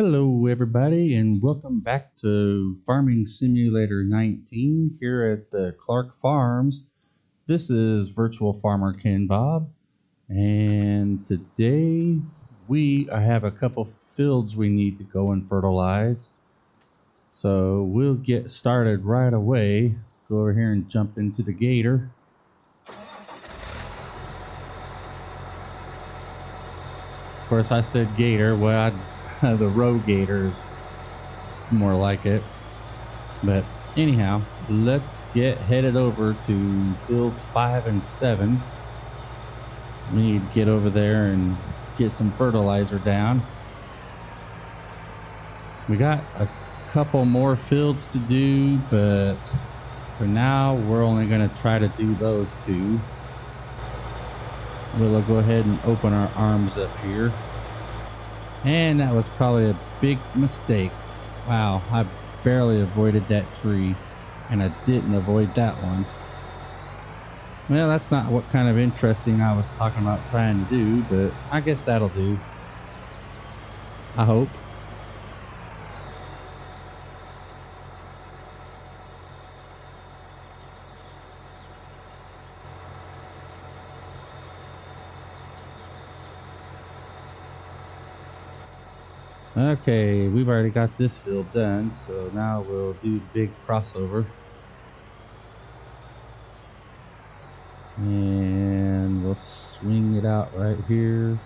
Hello everybody and welcome back to Farming Simulator 19 here at the Clarke Farms. This is Virtual Farmer Ken Bob, and today we have a couple fields we need to go and fertilize. So we'll get started right away. Go over here and jump into the gator. Of course I said gator, well the row gators more like it. But anyhow, let's get headed over to fields 5 and 7. We need to get over there and get some fertilizer down. We got a couple more fields to do, but for now we're only going to try to do those two. We'll go ahead and open our arms up here. And that was probably a big mistake. Wow, I barely avoided that tree, and I didn't avoid that one. Well, that's not what kind of interesting I was talking about trying to do, but I guess that'll do. I hope. Okay, we've already got this field done, so now we'll do the big crossover. And we'll swing it out right here.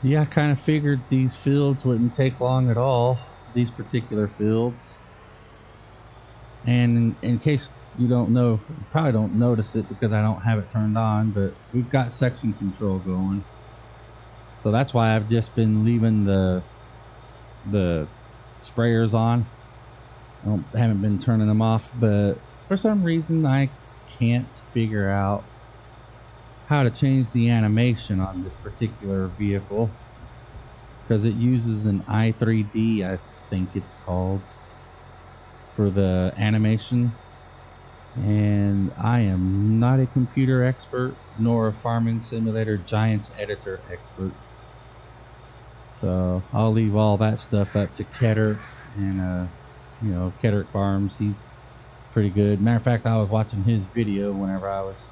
Yeah, I kind of figured these fields wouldn't take long at all, these particular fields. And in case you don't know, you probably don't notice it because I don't have it turned on, but we've got section control going. So that's why I've just been leaving the sprayers on. I haven't been turning them off, but for some reason I can't figure out how to change the animation on this particular vehicle, because it uses an i3D, I think it's called, for the animation, and I am not a computer expert nor a farming simulator giants editor expert, so I'll leave all that stuff up to Ketter and Ketter Farms. He's pretty good. Matter of fact, I was watching his video whenever I was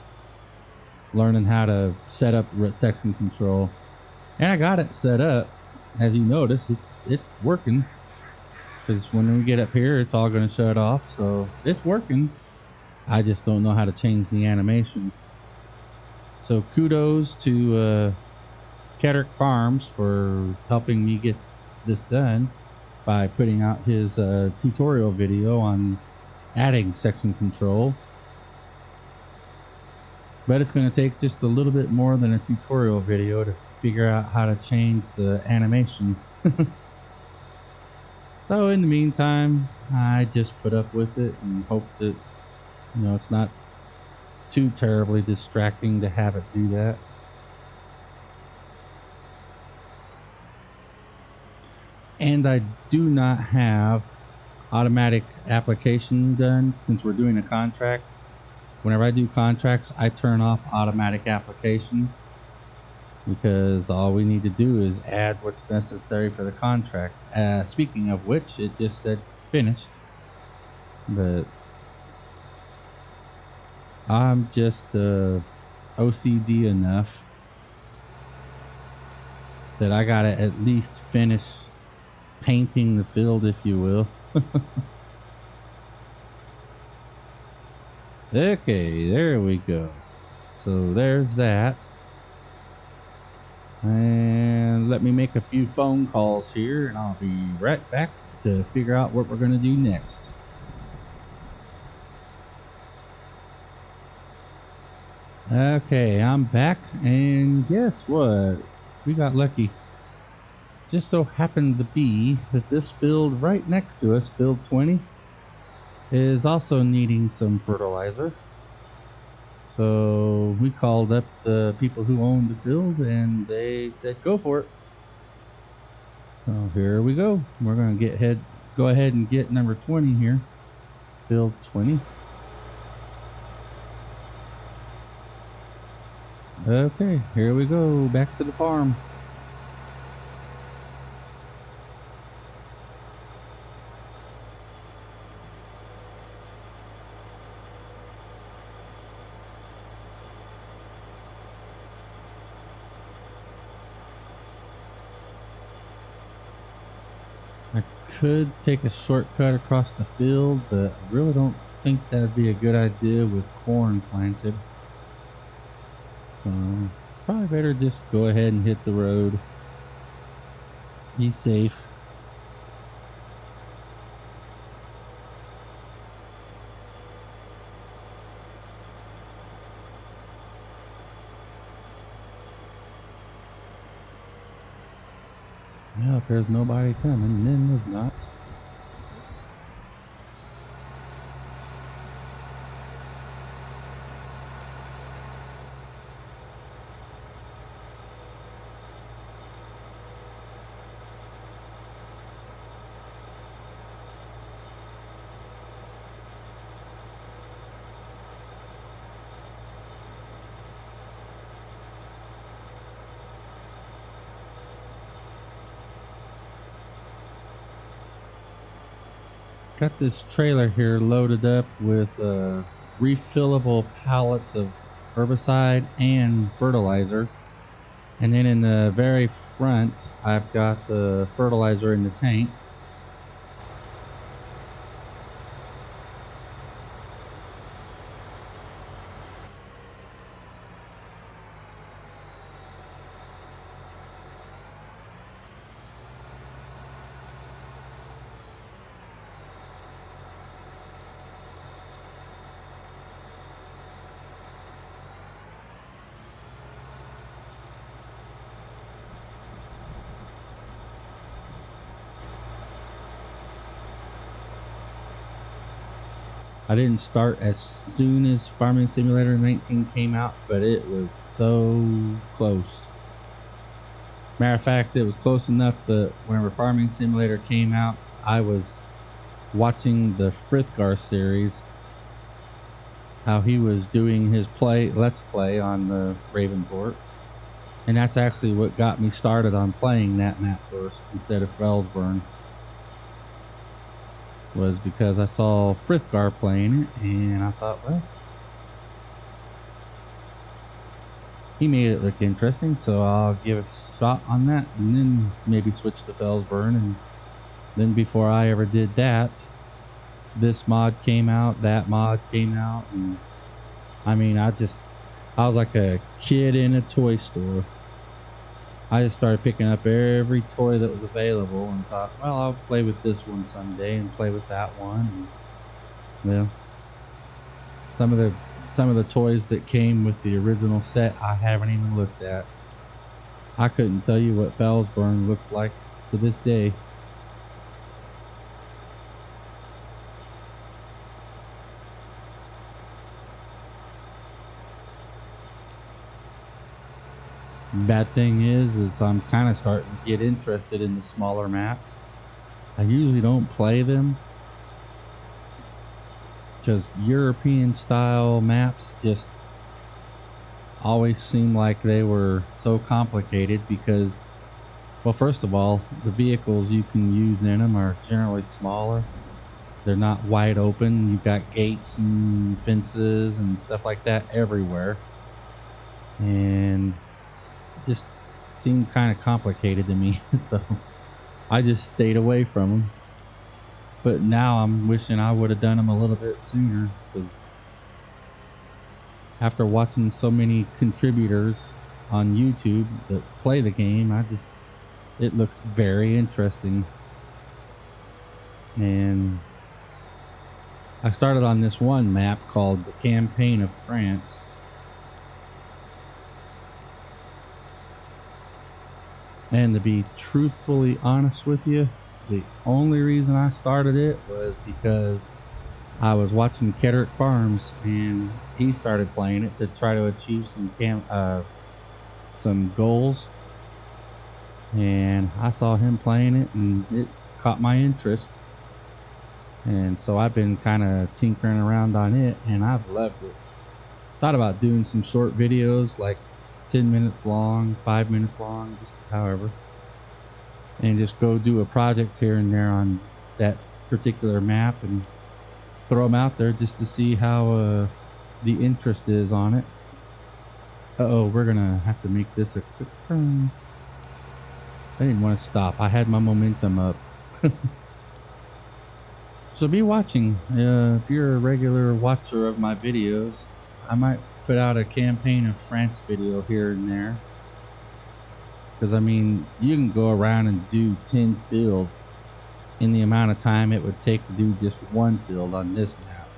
learning how to set up section control, and I got it set up. As you notice, it's working, because when we get up here it's all going to shut off, so it's working. I just don't know how to change the animation. So kudos to Clarke Farms for helping me get this done by putting out his tutorial video on adding section control. But it's going to take just a little bit more than a tutorial video to figure out how to change the animation. So in the meantime, I just put up with it and hope that, it's not too terribly distracting to have it do that. And I do not have automatic application done since we're doing a contract. Whenever I do contracts, I turn off automatic application, because all we need to do is add what's necessary for the contract. Speaking of which, it just said finished, but I'm just OCD enough that I gotta at least finish painting the field, if you will. Okay, there we go. So there's that. And let me make a few phone calls here and I'll be right back to figure out what we're going to do next. Okay, I'm back, and guess what? We got lucky. Just so happened to be that this field right next to us, field 20, is also needing some fertilizer. So we called up the people who owned the field, and they said, go for it. So here we go. We're going to go ahead and get number 20 here. Field 20. Okay, here we go. Back to the farm. I could take a shortcut across the field, but I really don't think that'd be a good idea with corn planted. So probably better just go ahead and hit the road. Be safe. Well, if there's nobody coming, then there's not. Got this trailer here loaded up with refillable pallets of herbicide and fertilizer. And then in the very front, I've got fertilizer in the tank. I didn't start as soon as Farming Simulator 19 came out, but it was so close. Matter of fact, it was close enough that whenever Farming Simulator came out, I was watching the Frithgar series, how he was doing his let's play on the Ravenport. And that's actually what got me started on playing that map first instead of Felsburn. Was because I saw Frithgar playing it, and I thought, well, he made it look interesting, so I'll give a shot on that, and then maybe switch to Felsburn. And then before I ever did that, this mod came out, that mod came out, and I mean, I was like a kid in a toy store. I just started picking up every toy that was available and thought, well, I'll play with this one someday and play with that one. And, well, some of the toys that came with the original set I haven't even looked at. I couldn't tell you what Felsburn looks like to this day. Bad thing is I'm kind of starting to get interested in the smaller maps. I usually don't play them because European style maps just always seem like they were so complicated because, well, first of all, the vehicles you can use in them are generally smaller. They're not wide open. You've got gates and fences and stuff like that everywhere. And just seemed kind of complicated to me, so I just stayed away from them. But now I'm wishing I would have done them a little bit sooner, because after watching so many contributors on YouTube that play the game, it looks very interesting. And I started on this one map called the Campaign of France. And to be truthfully honest with you, the only reason I started it was because I was watching Clarke Farms and he started playing it to try to achieve some goals. And I saw him playing it and it caught my interest. And so I've been kind of tinkering around on it and I've loved it. Thought about doing some short videos like 10 minutes long, 5 minutes long, just however. And just go do a project here and there on that particular map and throw them out there just to see how the interest is on it. Uh-oh, we're gonna have to make this a quick turn. I didn't want to stop. I had my momentum up. So be watching. If you're a regular watcher of my videos, I might put out a Campaign of France video here and there. Because, I mean, you can go around and do 10 fields in the amount of time it would take to do just one field on this map.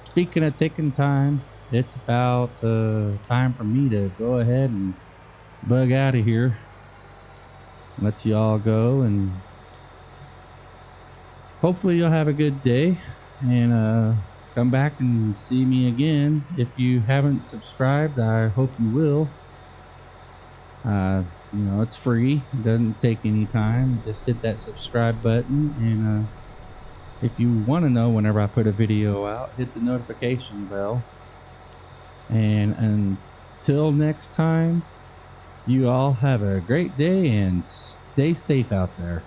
Speaking of taking time, it's about time for me to go ahead and bug out of here. Let you all go, and hopefully you'll have a good day and come back and see me again. If you haven't subscribed, I hope you will. You know, it's free. It doesn't take any time. Just hit that subscribe button, and if you want to know whenever I put a video out, hit the notification bell. And until next time, you all have a great day and stay safe out there.